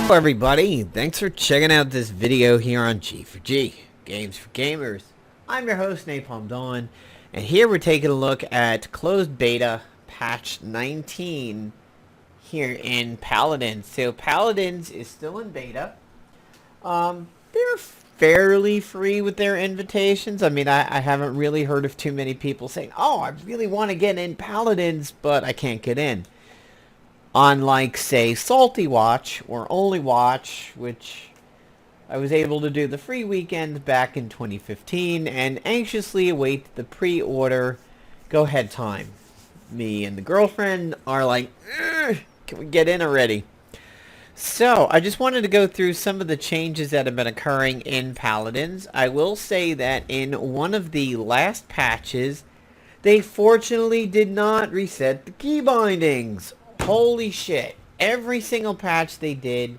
Hello everybody, thanks for checking out this video here on G4G, Games for Gamers. I'm your host, Napalm Dawn, and here we're taking a look at Closed Beta Patch 19 here in Paladins. So Paladins is still in beta. They're fairly free with their invitations. I mean, I haven't really heard of too many people saying, oh, I really want to get in Paladins, but I can't get in. Unlike, say, OnlyWatch or OnlyWatch, which I was able to do the free weekend back in 2015 and anxiously await the pre-order go-ahead time. Me and the girlfriend are like, can we get in already? So, I just wanted to go through some of the changes that have been occurring in Paladins. I will say that in one of the last patches, they fortunately did not reset the key bindings. Holy shit. Every single patch they did,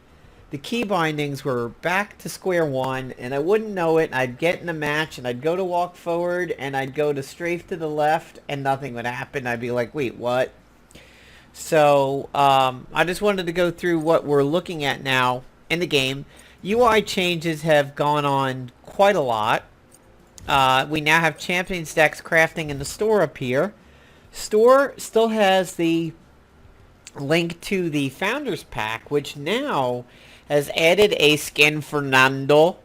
the key bindings were back to square one, and I wouldn't know it. I'd get in a match, and I'd go to walk forward, and I'd go to strafe to the left, and nothing would happen. I'd be like, wait, what? So, I just wanted to go through what we're looking at now in the game. UI changes have gone on quite a lot. We now have Champions decks crafting in the store up here. Store still has the link to the Founders Pack, which now has added a skin Fernando.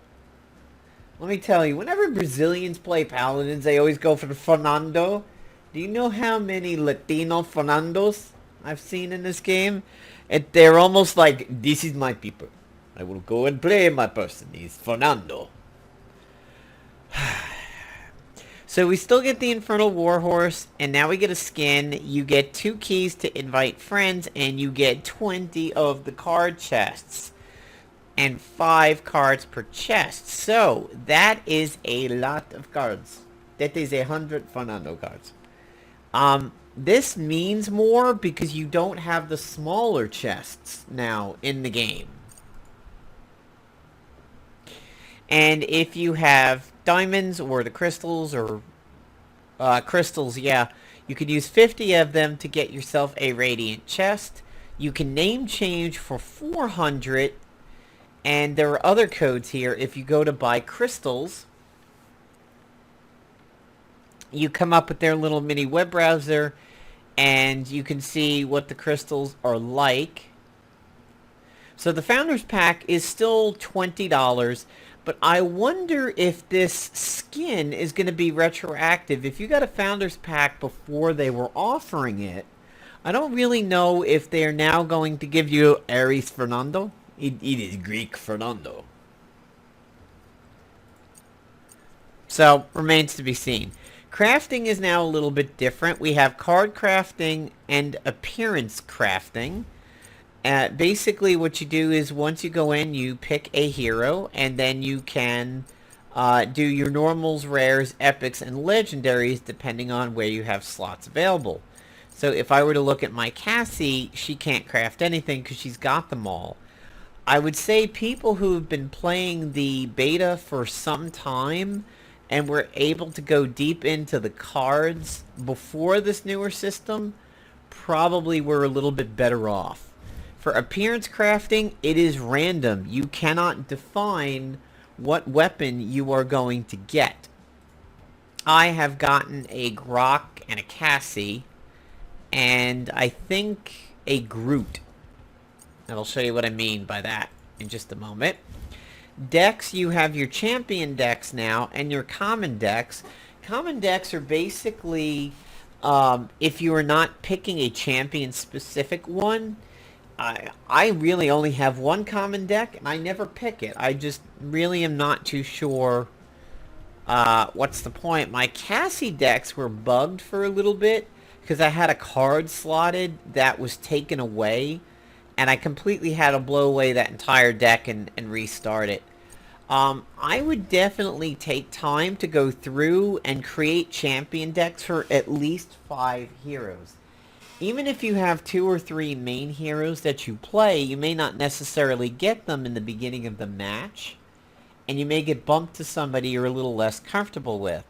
Let me tell you, whenever Brazilians play Paladins, they always go for the Fernando. Do you know how many Latino Fernandos I've seen in this game? They're almost like, this is my people. I will go and play my person. He's Fernando. So we still get the Infernal Warhorse, and now we get a skin. You get 2 keys to invite friends, and you get 20 of the card chests. And 5 cards per chest. So, that is a lot of cards. That is 100 Fernando cards. This means more because you don't have the smaller chests now in the game. And if you have diamonds or the crystals or crystals, yeah, you could use 50 of them to get yourself a radiant chest. You can name change for 400, and there are other codes here. If you go to buy crystals, you come up with their little mini web browser, and you can see what the crystals are like. So the Founders Pack is still $20, but I wonder if this skin is going to be retroactive. If you got a Founders Pack before they were offering it, I don't really know if they're now going to give you Ares Fernando. It is Greek Fernando. So, remains to be seen. Crafting is now a little bit different. We have card crafting and appearance crafting. Basically what you do is once you go in, you pick a hero, and then you can do your normals, rares, epics, and legendaries depending on where you have slots available. So if I were to look at my Cassie, she can't craft anything because she's got them all. I would say people who have been playing the beta for some time and were able to go deep into the cards before this newer system probably were a little bit better off. For appearance crafting, it is random. You cannot define what weapon you are going to get. I have gotten a Grok and a Cassie, and I think a Groot. And I'll show you what I mean by that in just a moment. Decks, you have your champion decks now, and your common decks. Common decks are basically, if you are not picking a champion-specific one, I really only have one common deck, and I never pick it. I just really am not too sure what's the point. My Cassie decks were bugged for a little bit because I had a card slotted that was taken away, and I completely had to blow away that entire deck and restart it. I would definitely take time to go through and create champion decks for at least 5 heroes. Even if you have 2 or 3 main heroes that you play, you may not necessarily get them in the beginning of the match, and you may get bumped to somebody you're a little less comfortable with.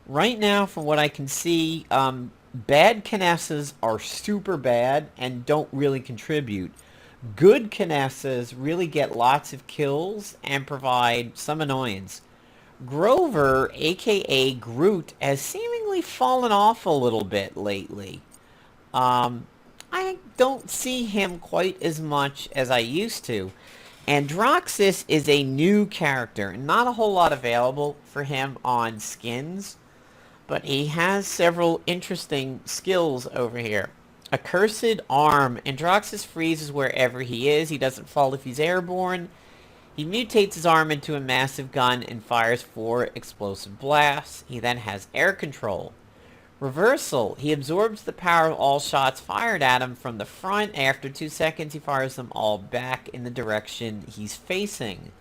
Right now, from what I can see, bad Kinessas are super bad and don't really contribute. Good Kinessas really get lots of kills and provide some annoyance. Grover, aka Groot, has seemingly fallen off a little bit lately. I don't see him quite as much as I used to. Androxus is a new character, not a whole lot available for him on skins, but he has several interesting skills over here. Accursed Arm. Androxus freezes wherever he is. He doesn't fall if he's airborne. He mutates his arm into a massive gun and fires 4 explosive blasts. He then has air control. Reversal. He absorbs the power of all shots fired at him from the front. After 2 seconds, he fires them all back in the direction he's facing.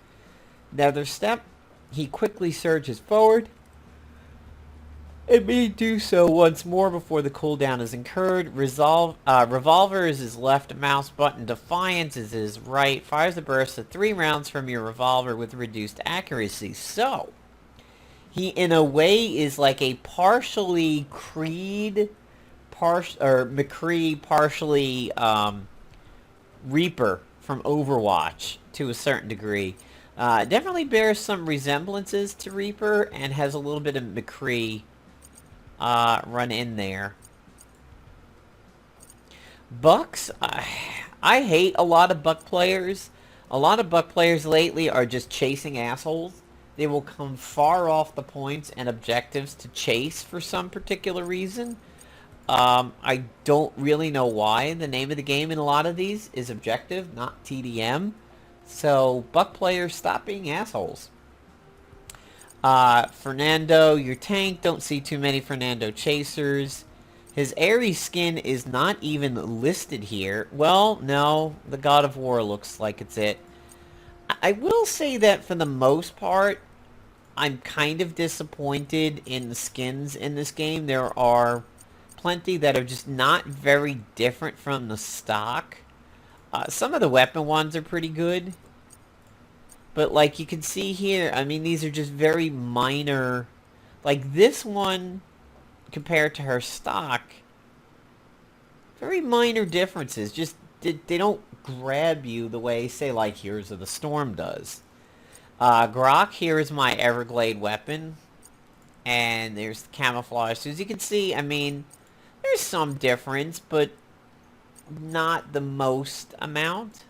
Nether step. He quickly surges forward. It may do so once more before the cooldown is incurred. Revolver is his left mouse button. Defiance is his right. Fires a burst of 3 rounds from your revolver with reduced accuracy. So, he in a way is like a partially Creed, McCree, partially Reaper from Overwatch to a certain degree. Definitely bears some resemblances to Reaper and has a little bit of McCree run in there. Bucks, I hate a lot of Buck players. A lot of Buck players lately are just chasing assholes. They will come far off the points and objectives to chase for some particular reason. I don't really know why. The name of the game in a lot of these is objective, not TDM. So, Buck players, stop being assholes. Fernando, your tank. Don't see too many Fernando chasers. His Ares skin is not even listed here. Well, no, the God of War looks like it's it. I will say that for the most part, I'm kind of disappointed in the skins in this game. There are plenty that are just not very different from the stock. Some of the weapon ones are pretty good. But like you can see here, I mean, these are just very minor. Like this one, compared to her stock, very minor differences. Just, they don't grab you the way, say, like Heroes of the Storm does. Grok here is my Everglade weapon. And there's the camouflage. So as you can see, I mean, there's some difference, but not the most amount.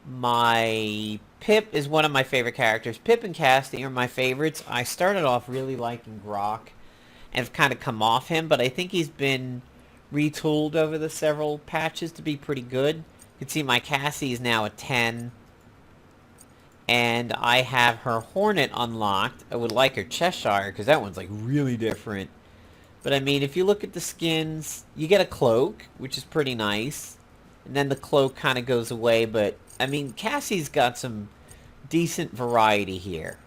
My Pip is one of my favorite characters. Pip and Casting are my favorites. I started off really liking Grok and have kind of come off him, but I think he's been retooled over the several patches to be pretty good. You can see my Cassie is now a 10. And I have her Hornet unlocked. I would like her Cheshire, because that one's like really different. But I mean, if you look at the skins, you get a cloak, which is pretty nice. And then the cloak kind of goes away, but I mean, Cassie's got some decent variety here.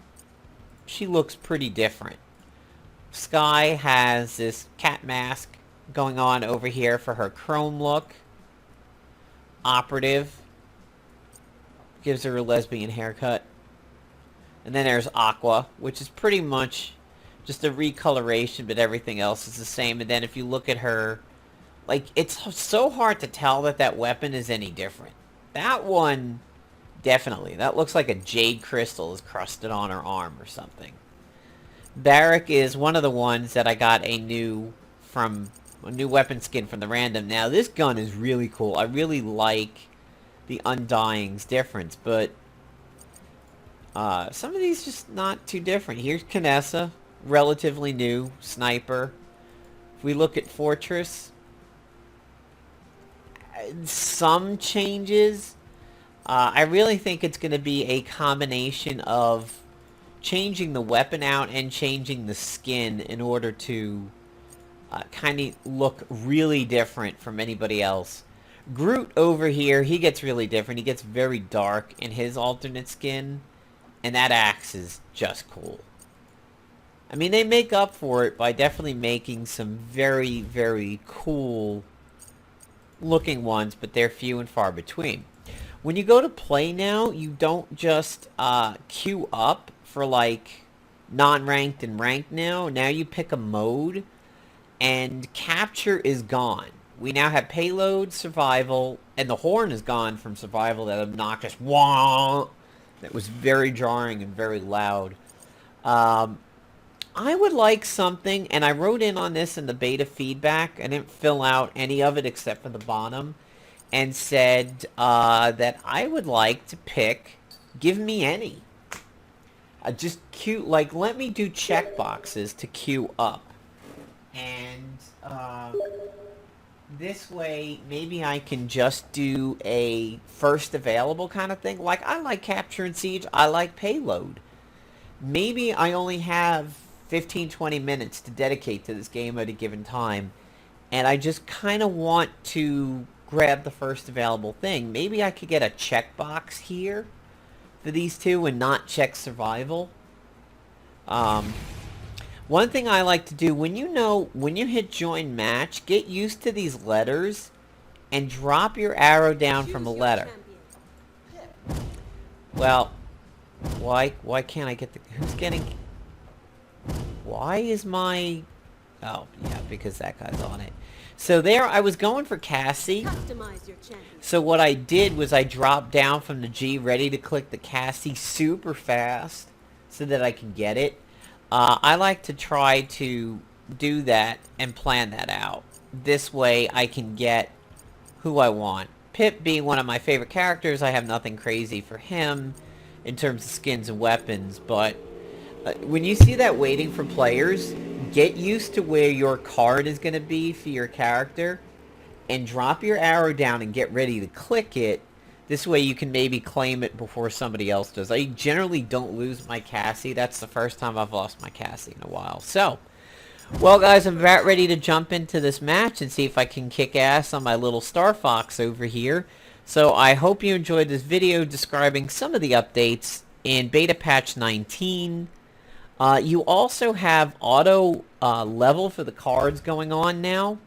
She looks pretty different. Sky has this cat mask going on over here for her chrome look. Operative gives her a lesbian haircut. And then there's Aqua, which is pretty much just a recoloration, but everything else is the same. And then if you look at her, like, it's so hard to tell that that weapon is any different. That one, definitely. That looks like a jade crystal is crusted on her arm or something. Barik is one of the ones that I got a new weapon skin from the random. Now, this gun is really cool. I really like the Undying's difference, but some of these just not too different. Here's Kinessa, relatively new, sniper. If we look at Fortress, some changes. I really think it's going to be a combination of changing the weapon out and changing the skin in order to kind of look really different from anybody else. Groot over here, he gets really different. He gets very dark in his alternate skin. And that axe is just cool. I mean, they make up for it by definitely making some very, very cool looking ones, but they're few and far between. When you go to play now, you don't just queue up for like non-ranked and ranked now. Now you pick a mode and capture is gone. We now have payload, survival, and the horn is gone from survival, that obnoxious wah that was very jarring and very loud. I would like something, and I wrote in on this in the beta feedback. I didn't fill out any of it except for the bottom, and said that I would like to pick, give me any. Just queue, like, let me do checkboxes to queue up. And this way, maybe I can just do a first available kind of thing. Like, I like Capture and Siege, I like Payload. Maybe I only have 15-20 minutes to dedicate to this game at a given time, and I just kind of want to grab the first available thing. Maybe I could get a checkbox here for these two and not check survival. One thing I like to do, when you hit join match, get used to these letters and drop your arrow down from a letter. Well, why can't I get the... Who's getting... Why is my... Oh, yeah, because that guy's on it. So there, I was going for Cassie. So what I did was I dropped down from the G, ready to click the Cassie super fast so that I can get it. I like to try to do that and plan that out. This way I can get who I want. Pip being one of my favorite characters, I have nothing crazy for him in terms of skins and weapons, but when you see that waiting for players, get used to where your card is going to be for your character and drop your arrow down and get ready to click it. This way you can maybe claim it before somebody else does. I generally don't lose my Cassie. That's the first time I've lost my Cassie in a while. So, well guys, I'm about ready to jump into this match and see if I can kick ass on my little Star Fox over here. So I hope you enjoyed this video describing some of the updates in Beta Patch 19. You also have auto level for the cards going on now.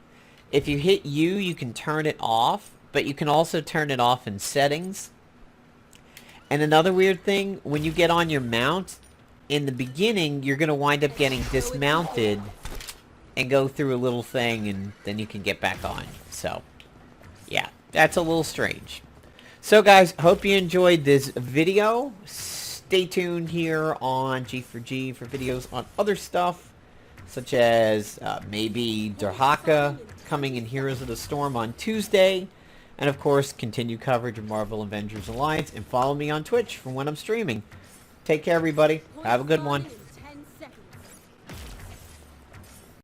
If you hit U, you can turn it off, but you can also turn it off in settings. And another weird thing, when you get on your mount, in the beginning, you're going to wind up getting dismounted and go through a little thing, and then you can get back on. So, yeah, that's a little strange. So, guys, hope you enjoyed this video. Stay tuned here on G4G for videos on other stuff, such as maybe Darhaka coming in Heroes of the Storm on Tuesday. And of course, continue coverage of Marvel Avengers Alliance, and follow me on Twitch for when I'm streaming. Take care, everybody. Have a good one.